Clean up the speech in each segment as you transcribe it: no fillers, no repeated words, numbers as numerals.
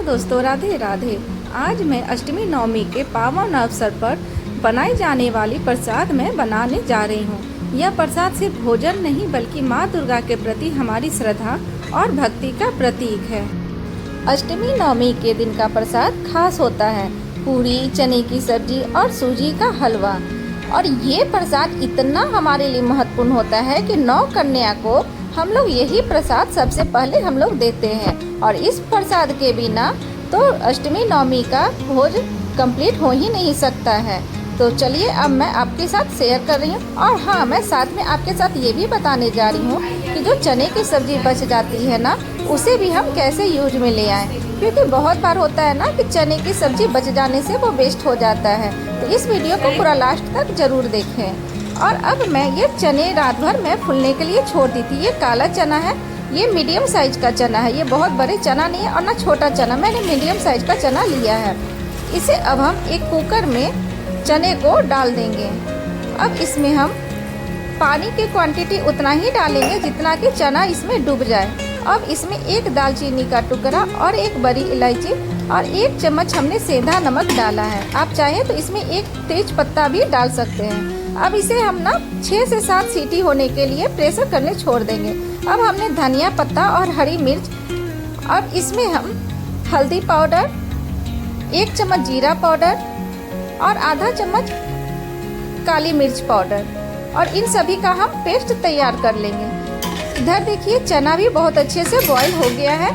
दोस्तों, राधे राधे। आज मैं अष्टमी नवमी के पावन अवसर पर बनाई जाने वाली प्रसाद मैं बनाने जा रही हूँ। यह प्रसाद सिर्फ भोजन नहीं बल्कि माँ दुर्गा के प्रति हमारी श्रद्धा और भक्ति का प्रतीक है। अष्टमी नवमी के दिन का प्रसाद खास होता है। पूरी, चने की सब्जी और सूजी का हलवा। और ये प्रसाद इतना हमारे लिए महत्वपूर्ण होता है कि 9 कन्या को हम लोग यही प्रसाद सबसे पहले हम लोग देते हैं। और इस प्रसाद के बिना तो अष्टमी नवमी का भोज कंप्लीट हो ही नहीं सकता है। तो चलिए अब मैं आपके साथ शेयर कर रही हूँ। और हाँ, मैं साथ में आपके साथ ये भी बताने जा रही हूँ कि जो चने की सब्जी बच जाती है ना, उसे भी हम कैसे यूज में ले आएँ। क्योंकि बहुत बार होता है ना कि चने की सब्जी बच जाने से वो वेस्ट हो जाता है। तो इस वीडियो को पूरा लास्ट तक जरूर देखें। और अब मैं ये चने रात भर मैं फूलने के लिए छोड़ दी थी। ये काला चना है, ये मीडियम साइज का चना है। ये बहुत बड़े चना नहीं है और ना छोटा चना, मैंने मीडियम साइज का चना लिया है। इसे अब हम एक कुकर में चने को डाल देंगे। अब इसमें हम पानी की क्वांटिटी उतना ही डालेंगे जितना कि चना इसमें डूब जाए। अब इसमें एक दालचीनी का टुकड़ा और एक बड़ी इलायची और 1 चम्मच हमने सेंधा नमक डाला है। आप चाहें तो इसमें एक तेज पत्ता भी डाल सकते हैं। अब इसे हम ना 6 से 7 सीटी होने के लिए प्रेशर करने छोड़ देंगे। अब हमने धनिया पत्ता और हरी मिर्च, अब इसमें हम हल्दी पाउडर, 1 चम्मच जीरा पाउडर और आधा चम्मच काली मिर्च पाउडर, और इन सभी का हम पेस्ट तैयार कर लेंगे। इधर देखिए चना भी बहुत अच्छे से बॉईल हो गया है।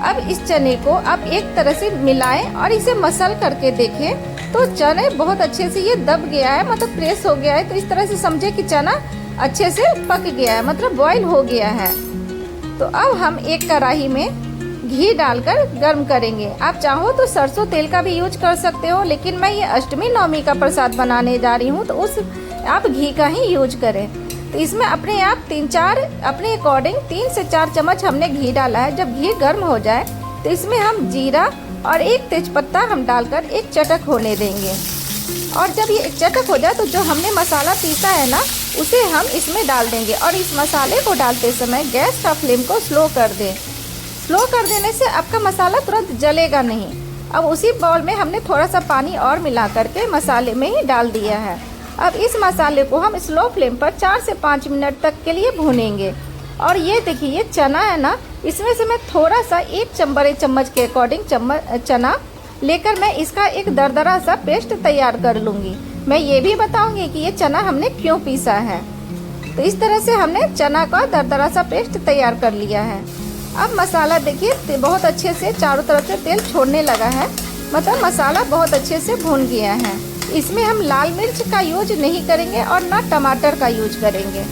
अब इस चने को आप एक तरह से मिलाएं और इसे मसल करके देखें तो चने बहुत अच्छे से ये दब गया है, मतलब प्रेस हो गया है। तो इस तरह से समझे कि चना अच्छे से पक गया है, मतलब बॉईल हो गया है। तो अब हम एक कढ़ाई में घी डालकर गर्म करेंगे। आप चाहो तो सरसों तेल का भी यूज कर सकते हो, लेकिन मैं ये अष्टमी नवमी का प्रसाद बनाने जा रही हूँ तो उस आप घी का ही यूज करें। तो इसमें अपने आप 3-4 अपने अकॉर्डिंग 3 से 4 चम्मच हमने घी डाला है। जब घी गर्म हो जाए तो इसमें हम जीरा और 1 तेजपत्ता हम डालकर एक चटक होने देंगे। और जब ये एक चटक हो जाए तो जो हमने मसाला पीसा है ना, उसे हम इसमें डाल देंगे। और इस मसाले को डालते समय गैस का फ्लेम को स्लो कर दें। स्लो कर देने से आपका मसाला तुरंत जलेगा नहीं। अब उसी बाउल में हमने थोड़ा सा पानी और मिला करके मसाले में ही डाल दिया है। अब इस मसाले को हम स्लो फ्लेम पर 4 से 5 मिनट तक के लिए भूनेंगे। और ये देखिए ये चना है ना, इसमें से मैं थोड़ा सा 1 बड़े चम्मच के अकॉर्डिंग चना लेकर मैं इसका एक दरदरा सा पेस्ट तैयार कर लूँगी। मैं ये भी बताऊँगी कि ये चना हमने क्यों पीसा है। तो इस तरह से हमने चना का दरदरा सा पेस्ट तैयार कर लिया है। अब मसाला देखिए बहुत अच्छे से चारों तरफ से तेल छोड़ने लगा है, मतलब मसाला बहुत अच्छे से भून गया है। इसमें हम लाल मिर्च का यूज नहीं करेंगे और ना टमाटर का यूज करेंगे।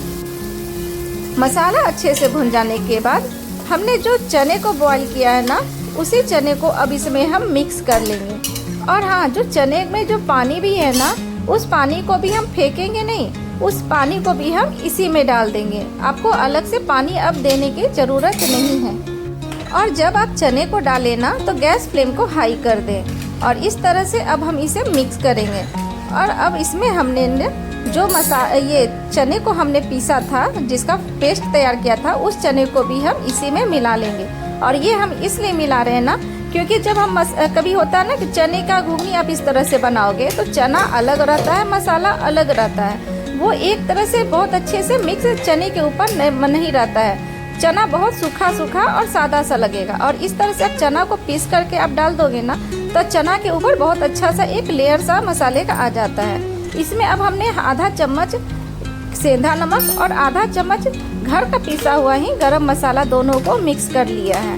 मसाला अच्छे से भुन जाने के बाद हमने जो चने को बॉईल किया है ना, उसी चने को अब इसमें हम मिक्स कर लेंगे। और हाँ, जो चने में जो पानी भी है ना, उस पानी को भी हम फेंकेंगे नहीं, उस पानी को भी हम इसी में डाल देंगे। आपको अलग से पानी अब देने की ज़रूरत नहीं है। और जब आप चने को डालें ना तो गैस फ्लेम को हाई कर दें। और इस तरह से अब हम इसे मिक्स करेंगे। और अब इसमें हमने जो ये चने को हमने पीसा था, जिसका पेस्ट तैयार किया था, उस चने को भी हम इसी में मिला लेंगे। और ये हम इसलिए मिला रहे हैं ना, क्योंकि जब हम कभी होता है ना कि चने का घुघनी आप इस तरह से बनाओगे तो चना अलग रहता है, मसाला अलग रहता है। वो एक तरह से बहुत अच्छे से मिक्स चने के ऊपर नहीं रहता है। चना बहुत सूखा सूखा और सादा सा लगेगा। और इस तरह से आप चना को पीस करके आप डाल दोगे ना, तो चना के ऊपर बहुत अच्छा सा एक लेयर सा मसाले का आ जाता है। इसमें अब हमने आधा चम्मच सेंधा नमक और आधा चम्मच घर का पीसा हुआ ही गरम मसाला दोनों को मिक्स कर लिया है।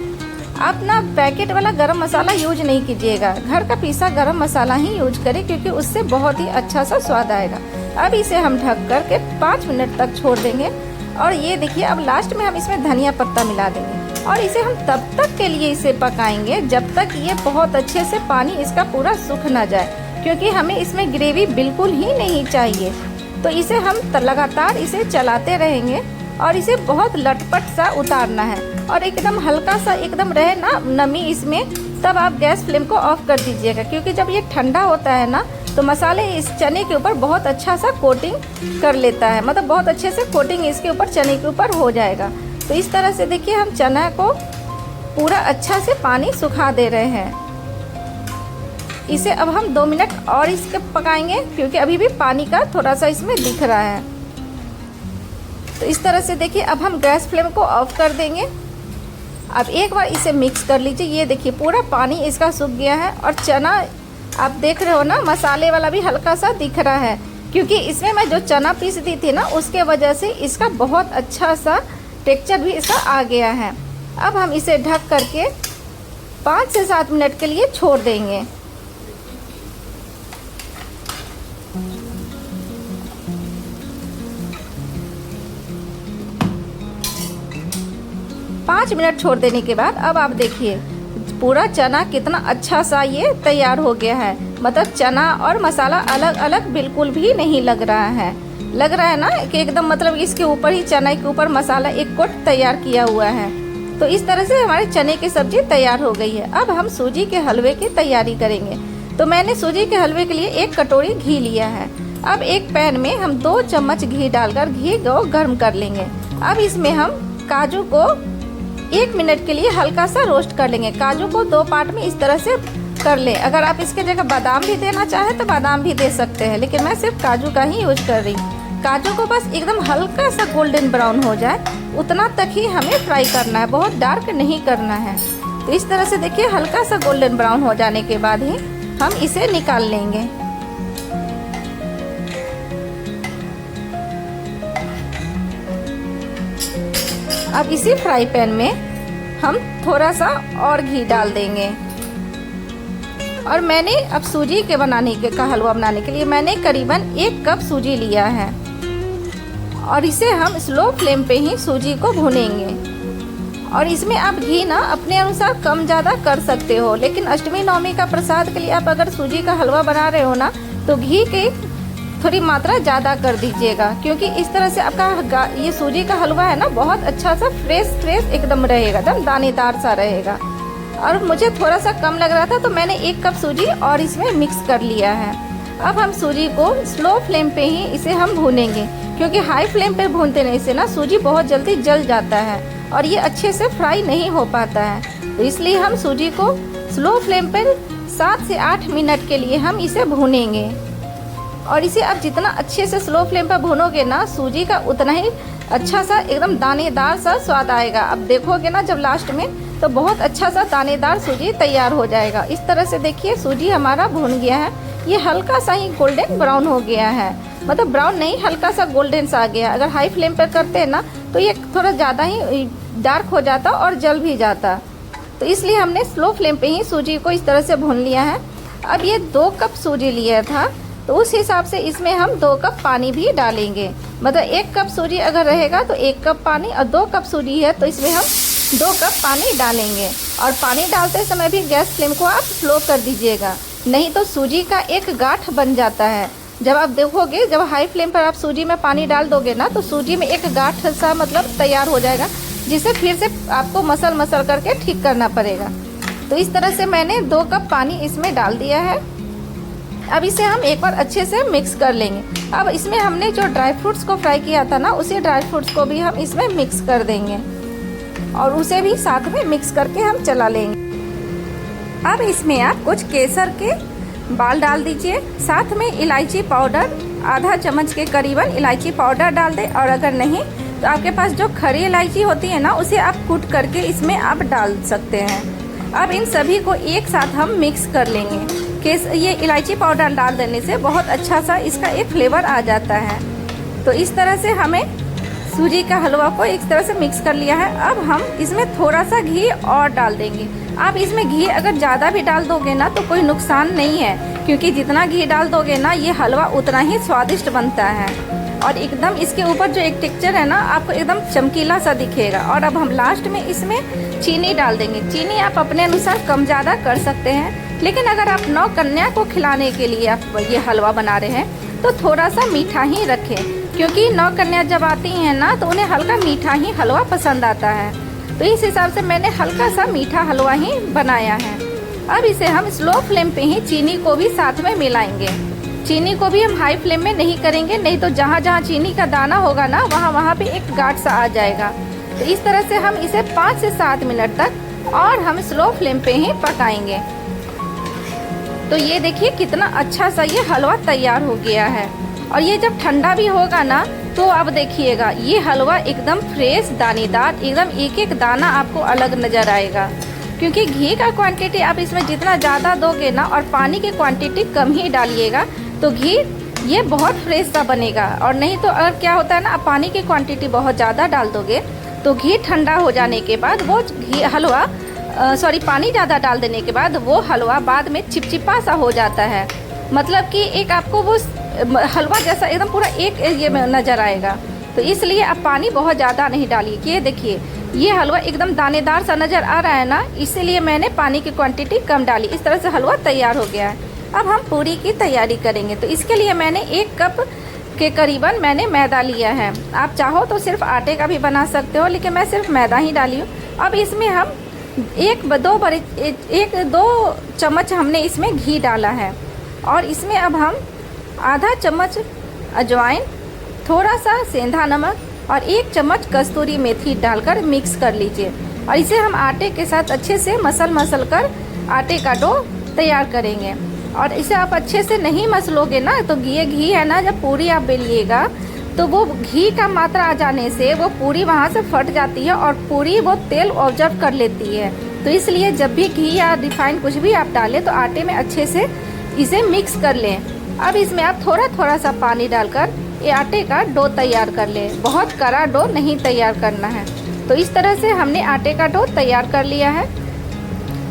आप ना पैकेट वाला गरम मसाला यूज नहीं कीजिएगा, घर का पीसा गरम मसाला ही यूज करें, क्योंकि उससे बहुत ही अच्छा सा स्वाद आएगा। अब इसे हम ढक कर के 5 मिनट तक छोड़ देंगे। और ये देखिए अब लास्ट में हम इसमें धनिया पत्ता मिला देंगे। और इसे हम तब तक के लिए इसे पकाएंगे जब तक ये बहुत अच्छे से पानी इसका पूरा सूख ना जाए, क्योंकि हमें इसमें ग्रेवी बिल्कुल ही नहीं चाहिए। तो इसे हम लगातार इसे चलाते रहेंगे और इसे बहुत लटपट सा उतारना है। और एकदम हल्का सा एकदम रहे ना नमी इसमें, तब आप गैस फ्लेम को ऑफ कर दीजिएगा। क्योंकि जब ये ठंडा होता है ना, तो मसाले इस चने के ऊपर बहुत अच्छा सा कोटिंग कर लेता है, मतलब बहुत अच्छे से कोटिंग इसके ऊपर चने के ऊपर हो जाएगा। तो इस तरह से देखिए हम चना को पूरा अच्छा से पानी सुखा दे रहे हैं। इसे अब हम 2 मिनट और इसके पकाएंगे, क्योंकि अभी भी पानी का थोड़ा सा इसमें दिख रहा है। तो इस तरह से देखिए, अब हम गैस फ्लेम को ऑफ कर देंगे। अब एक बार इसे मिक्स कर लीजिए। ये देखिए पूरा पानी इसका सूख गया है और चना आप देख रहे हो ना, मसाले वाला भी हल्का सा दिख रहा है, क्योंकि इसमें मैं जो चना पीस दी थी ना, उसके वजह से इसका बहुत अच्छा सा टेक्सचर भी इसका आ गया है। अब हम इसे ढक करके 5 से 7 मिनट के लिए छोड़ देंगे। पाँच मिनट छोड़ देने के बाद अब आप देखिए पूरा चना कितना अच्छा सा ये तैयार हो गया है। मतलब चना और मसाला अलग अलग बिल्कुल भी नहीं लग रहा है। लग रहा है ना कि एकदम मतलब इसके ऊपर ही, चना के ऊपर मसाला एक कोट तैयार किया हुआ है। तो इस तरह से हमारे चने की सब्जी तैयार हो गई है। अब हम सूजी के हलवे की तैयारी करेंगे। तो मैंने सूजी के हलवे के लिए 1 कटोरी घी लिया है। अब एक पैन में हम 2 चम्मच घी डालकर घी को गर्म कर लेंगे। अब इसमें हम काजू को 1 मिनट के लिए हल्का सा रोस्ट कर लेंगे। काजू को 2 पार्ट में इस तरह से कर लें। अगर आप इसके जगह बादाम भी देना चाहें तो बादाम भी दे सकते हैं, लेकिन मैं सिर्फ काजू का ही यूज कर रही हूँ। काजू को बस एकदम हल्का सा गोल्डन ब्राउन हो जाए उतना तक ही हमें फ्राई करना है, बहुत डार्क नहीं करना है। तो इस तरह से देखिए हल्का सा गोल्डन ब्राउन हो जाने के बाद ही हम इसे निकाल लेंगे। अब इसी फ्राई पैन में हम थोड़ा सा और घी डाल देंगे। और मैंने अब सूजी के का हलवा बनाने के लिए मैंने करीबन 1 कप सूजी लिया है और इसे हम स्लो फ्लेम पे ही सूजी को भूनेंगे। और इसमें आप घी ना अपने अनुसार कम ज़्यादा कर सकते हो, लेकिन अष्टमी नवमी का प्रसाद के लिए आप अगर सूजी का हलवा बना रहे हो ना, तो घी की थोड़ी मात्रा ज़्यादा कर दीजिएगा, क्योंकि इस तरह से आपका ये सूजी का हलवा है ना बहुत अच्छा सा फ्रेश एकदम रहेगा, एकदम दानेदार सा रहेगा। और मुझे थोड़ा सा कम लग रहा था तो मैंने 1 कप सूजी और इसमें मिक्स कर लिया है। अब हम सूजी को स्लो फ्लेम पे ही इसे हम भूनेंगे, क्योंकि हाई फ्लेम पे भूनते नहीं से ना सूजी बहुत जल्दी जल जाता है और ये अच्छे से फ्राई नहीं हो पाता है। तो इसलिए हम सूजी को स्लो फ्लेम पर 7 से 8 मिनट के लिए हम इसे भूनेंगे। और इसे आप जितना अच्छे से स्लो फ्लेम पर भूनोगे ना, सूजी का उतना ही अच्छा सा एकदम दानेदार सा स्वाद आएगा। अब देखोगे ना जब लास्ट में, तो बहुत अच्छा सा दानेदार सूजी तैयार हो जाएगा। इस तरह से देखिए सूजी हमारा भून गया है। ये हल्का सा ही गोल्डन ब्राउन हो गया है, मतलब ब्राउन नहीं, हल्का सा गोल्डन सा आ गया। अगर हाई फ्लेम पर करते हैं ना तो ये थोड़ा ज़्यादा ही डार्क हो जाता और जल भी जाता। तो इसलिए हमने स्लो फ्लेम पे ही सूजी को इस तरह से भून लिया है। अब ये 2 कप सूजी लिया था, तो उस हिसाब से इसमें हम 2 कप पानी भी डालेंगे। मतलब 1 कप सूजी अगर रहेगा तो 1 कप पानी, और 2 कप सूजी है तो इसमें हम 2 कप पानी डालेंगे। और पानी डालते समय भी गैस फ्लेम को आप स्लो कर दीजिएगा, नहीं तो सूजी का एक गांठ बन जाता है। जब आप देखोगे, जब हाई फ्लेम पर आप सूजी में पानी डाल दोगे ना, तो सूजी में एक गांठ सा मतलब तैयार हो जाएगा, जिसे फिर से आपको मसल करके ठीक करना पड़ेगा। तो इस तरह से मैंने 2 कप पानी इसमें डाल दिया है। अब इसे हम एक बार अच्छे से मिक्स कर लेंगे। अब इसमें हमने जो ड्राई फ्रूट्स को फ्राई किया था ना, उसी ड्राई फ्रूट्स को भी हम इसमें मिक्स कर देंगे और उसे भी साथ में मिक्स करके हम चला लेंगे। अब इसमें आप कुछ केसर के बाल डाल दीजिए, साथ में इलायची पाउडर आधा चम्मच के करीबन इलायची पाउडर डाल दें। और अगर नहीं तो आपके पास जो खरी इलायची होती है ना, उसे आप कूट करके इसमें आप डाल सकते हैं। अब इन सभी को एक साथ हम मिक्स कर लेंगे। ये इलायची पाउडर डाल देने से बहुत अच्छा सा इसका एक फ्लेवर आ जाता है। तो इस तरह से हमें सूजी का हलवा को इस तरह से मिक्स कर लिया है। अब हम इसमें थोड़ा सा घी और डाल देंगे। आप इसमें घी अगर ज़्यादा भी डाल दोगे ना तो कोई नुकसान नहीं है, क्योंकि जितना घी डाल दोगे ना, ये हलवा उतना ही स्वादिष्ट बनता है। और एकदम इसके ऊपर जो एक टेक्सचर है ना, आपको एकदम चमकीला सा दिखेगा। और अब हम लास्ट में इसमें चीनी डाल देंगे। चीनी आप अपने अनुसार कम ज़्यादा कर सकते हैं, लेकिन अगर आप नौ कन्या को खिलाने के लिए आप ये हलवा बना रहे हैं तो थोड़ा सा मीठा ही रखें, क्योंकि नौ कन्या जब आती हैं ना तो उन्हें हल्का मीठा ही हलवा पसंद आता है। तो इस हिसाब से मैंने हल्का सा मीठा हलवा ही बनाया है। अब इसे हम स्लो फ्लेम पे ही चीनी को भी साथ में मिलाएंगे। चीनी को भी हम हाई फ्लेम में नहीं करेंगे, नहीं तो जहाँ जहाँ चीनी का दाना होगा ना, वहाँ पे एक गांठ सा आ जाएगा। तो इस तरह से हम इसे 5 से 7 मिनट तक और हम स्लो फ्लेम पे ही पकाएंगे। तो ये देखिए कितना अच्छा सा ये हलवा तैयार हो गया है। और ये जब ठंडा भी होगा ना तो अब देखिएगा ये हलवा एकदम फ्रेश दानेदार, एकदम एक एक दाना आपको अलग नज़र आएगा। क्योंकि घी का क्वांटिटी आप इसमें जितना ज़्यादा दोगे ना और पानी की क्वांटिटी कम ही डालिएगा तो घी ये बहुत फ्रेश सा बनेगा। और नहीं तो अगर क्या होता है ना, आप पानी की क्वांटिटी बहुत ज़्यादा डाल दोगे तो घी ठंडा हो जाने के बाद वो घी हलवा पानी ज़्यादा डाल देने के बाद वो हलवा बाद में चिपचिपा सा हो जाता है। मतलब कि एक आपको वो हलवा जैसा एकदम पूरा एक ये नज़र आएगा। तो इसलिए आप पानी बहुत ज़्यादा नहीं डालिए। ये देखिए ये हलवा एकदम दानेदार सा नज़र आ रहा है ना, इसीलिए मैंने पानी की क्वांटिटी कम डाली। इस तरह से हलवा तैयार हो गया है। अब हम पूरी की तैयारी करेंगे। तो इसके लिए मैंने 1 कप के करीबन मैंने मैदा लिया है। आप चाहो तो सिर्फ आटे का भी बना सकते हो, लेकिन मैं सिर्फ मैदा ही डाली हूँ। अब इसमें हम 1-2 चम्मच हमने इसमें घी डाला है। और इसमें अब हम आधा चम्मच अजवाइन, थोड़ा सा सेंधा नमक और 1 चम्मच कस्तूरी मेथी डालकर मिक्स कर लीजिए। और इसे हम आटे के साथ अच्छे से मसल कर आटे का डो तैयार करेंगे। और इसे आप अच्छे से नहीं मसलोगे ना तो ये घी है ना, जब पूरी आप बेलिएगा तो वो घी का मात्रा आ जाने से वो पूरी वहाँ से फट जाती है और पूरी वो तेल ऑब्जर्व कर लेती है। तो इसलिए जब भी घी या रिफाइंड कुछ भी आप डालें तो आटे में अच्छे से इसे मिक्स कर लें। अब इसमें आप थोड़ा सा पानी डालकर ये आटे का डो तैयार कर लें। बहुत कड़ा डो नहीं तैयार करना है। तो इस तरह से हमने आटे का डो तैयार कर लिया है।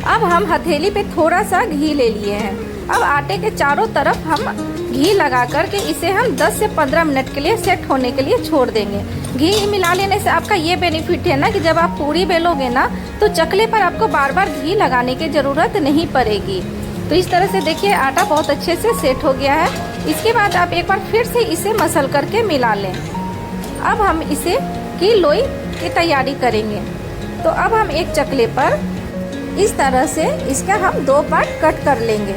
अब हम हथेली पे थोड़ा सा घी ले लिए हैं। अब आटे के चारों तरफ हम घी लगा करके इसे हम 10 से 15 मिनट के लिए सेट होने के लिए छोड़ देंगे। घी मिला लेने से आपका ये बेनिफिट है ना कि जब आप पूरी बेलोगे ना तो चकले पर आपको बार बार घी लगाने की ज़रूरत नहीं पड़ेगी। तो इस तरह से देखिए आटा बहुत अच्छे से सेट हो गया है। इसके बाद आप एक बार फिर से इसे मसल करके मिला लें। अब हम इसे की लोई की तैयारी करेंगे। तो अब हम एक चकले पर इस तरह से इसका हम 2 पार्ट कट कर लेंगे।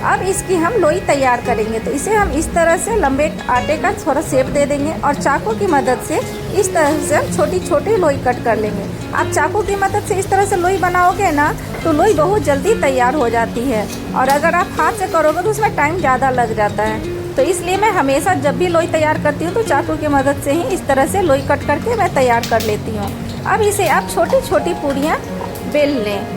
अब इसकी हम लोई तैयार करेंगे। तो इसे हम इस तरह से लंबे आटे का थोड़ा शेप दे देंगे और चाकू की मदद से इस तरह से हम छोटी छोटी लोई कट कर लेंगे। आप चाकू की मदद से इस तरह से लोई बनाओगे ना तो लोई बहुत जल्दी तैयार हो जाती है। और अगर आप हाथ से करोगे तो उसमें टाइम ज़्यादा लग जाता है। तो इसलिए मैं हमेशा जब भी लोई तैयार करती हूँ तो चाकू की मदद से ही इस तरह से लोई कट करके मैं तैयार कर लेती हूँ। अब इसे आप छोटी छोटी पूरियाँ बेल लें।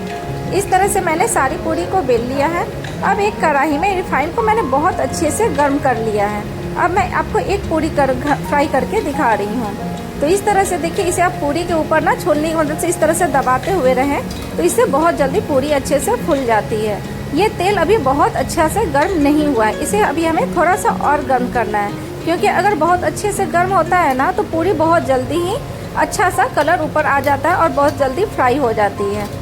इस तरह से मैंने सारी पूरी को बेल लिया है। अब एक कढ़ाई में रिफाइंड को मैंने बहुत अच्छे से गर्म कर लिया है। अब मैं आपको एक पूरी फ्राई करके दिखा रही हूँ। तो इस तरह से देखिए इसे आप पूरी के ऊपर ना छोलने की मदद से इस तरह से दबाते हुए रहें तो इससे बहुत जल्दी पूरी अच्छे से फूल जाती है। ये तेल अभी बहुत अच्छा से गर्म नहीं हुआ है, इसे अभी हमें थोड़ा सा और गर्म करना है। क्योंकि अगर बहुत अच्छे से गर्म होता है ना तो पूरी बहुत जल्दी ही अच्छा सा कलर ऊपर आ जाता है और बहुत जल्दी फ्राई हो जाती है।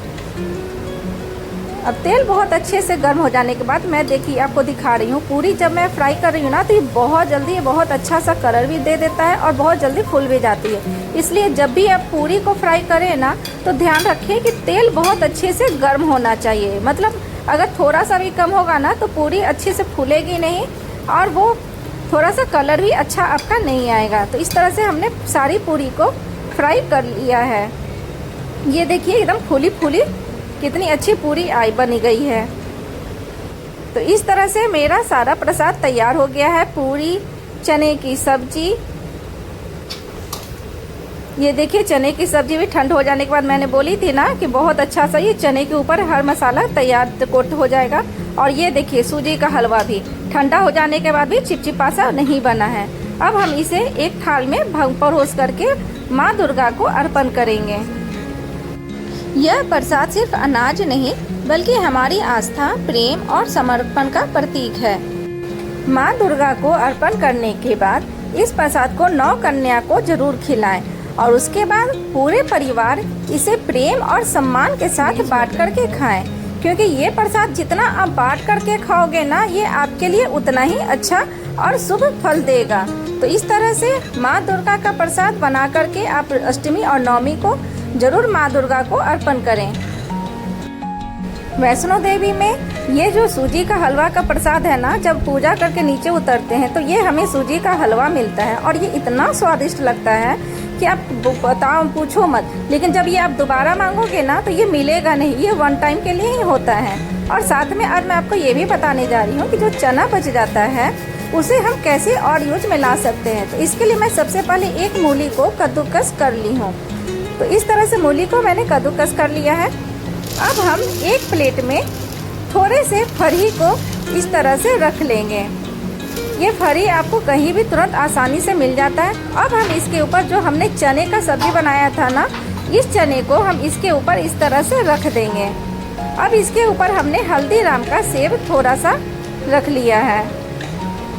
अब तेल बहुत अच्छे से गर्म हो जाने के बाद मैं देखिए आपको दिखा रही हूँ पूरी जब मैं फ्राई कर रही हूँ ना तो ये बहुत जल्दी बहुत अच्छा सा कलर भी दे देता है और बहुत जल्दी फूल भी जाती है। इसलिए जब भी आप पूरी को फ्राई करें ना तो ध्यान रखें कि तेल बहुत अच्छे से गर्म होना चाहिए। मतलब अगर थोड़ा सा भी कम होगा ना तो पूरी अच्छे से फूलेगी नहीं और वो थोड़ा सा कलर भी अच्छा आपका नहीं आएगा। तो इस तरह से हमने सारी पूरी को फ्राई कर लिया है। ये देखिए एकदम फूली फूली कितनी अच्छी पूरी बनी गई है। तो इस तरह से मेरा सारा प्रसाद तैयार हो गया है। पूरी, चने की सब्जी, ये देखिए चने की सब्जी भी ठंड हो जाने के बाद मैंने बोली थी ना कि बहुत अच्छा सा ये चने के ऊपर हर मसाला तैयार कोट हो जाएगा। और ये देखिए सूजी का हलवा भी ठंडा हो जाने के बाद भी चिपचिपा सा नहीं बना है। अब हम इसे एक थाल में परोस करके माँ दुर्गा को अर्पण करेंगे। यह प्रसाद सिर्फ अनाज नहीं बल्कि हमारी आस्था, प्रेम और समर्पण का प्रतीक है। माँ दुर्गा को अर्पण करने के बाद इस प्रसाद को 9 कन्या को जरूर खिलाएं और उसके बाद पूरे परिवार इसे प्रेम और सम्मान के साथ बांट करके खाएं। क्योंकि ये प्रसाद जितना आप बांट करके खाओगे ना ये आपके लिए उतना ही अच्छा और शुभ फल देगा। तो इस तरह से माँ दुर्गा का प्रसाद बना करके आप अष्टमी और नवमी को जरूर माँ दुर्गा को अर्पण करें। वैष्णो देवी में ये जो सूजी का हलवा का प्रसाद है ना, जब पूजा करके नीचे उतरते हैं तो ये हमें सूजी का हलवा मिलता है और ये इतना स्वादिष्ट लगता है कि आप बताओ पूछो मत। लेकिन जब ये आप दोबारा मांगोगे ना तो ये मिलेगा नहीं, ये वन टाइम के लिए ही होता है। और साथ में आज मैं आपको ये भी बताने जा रही हूँ कि जो चना बच जाता है उसे हम कैसे और यूज में ला सकते हैं। तो इसके लिए मैं सबसे पहले एक मूली को कद्दूकस कर ली हूँ। तो इस तरह से मूली को मैंने कद्दूकस कर लिया है। अब हम एक प्लेट में थोड़े से फरी को इस तरह से रख लेंगे। ये फरी आपको कहीं भी तुरंत आसानी से मिल जाता है। अब हम इसके ऊपर जो हमने चने का सब्जी बनाया था ना, इस चने को हम इसके ऊपर इस तरह से रख देंगे। अब इसके ऊपर हमने हल्दीराम का सेब थोड़ा सा रख लिया है।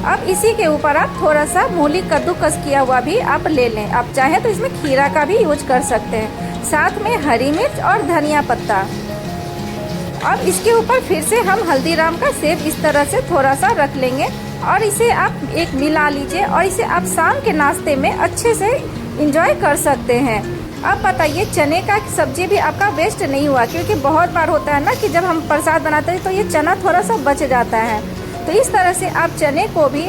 अब इसी के ऊपर आप थोड़ा सा मूली कद्दूकस किया हुआ भी आप ले लें। आप चाहे तो इसमें खीरा का भी यूज कर सकते हैं, साथ में हरी मिर्च और धनिया पत्ता। अब इसके ऊपर फिर से हम हल्दीराम का सेब इस तरह से थोड़ा सा रख लेंगे और इसे आप एक मिला लीजिए और इसे आप शाम के नाश्ते में अच्छे से एंजॉय कर सकते हैं। अब बताइए, चने का सब्जी भी आपका वेस्ट नहीं हुआ, क्योंकि बहुत बार होता है ना कि जब हम प्रसाद बनाते हैं तो ये चना थोड़ा सा बच जाता है। तो इस तरह से आप चने को भी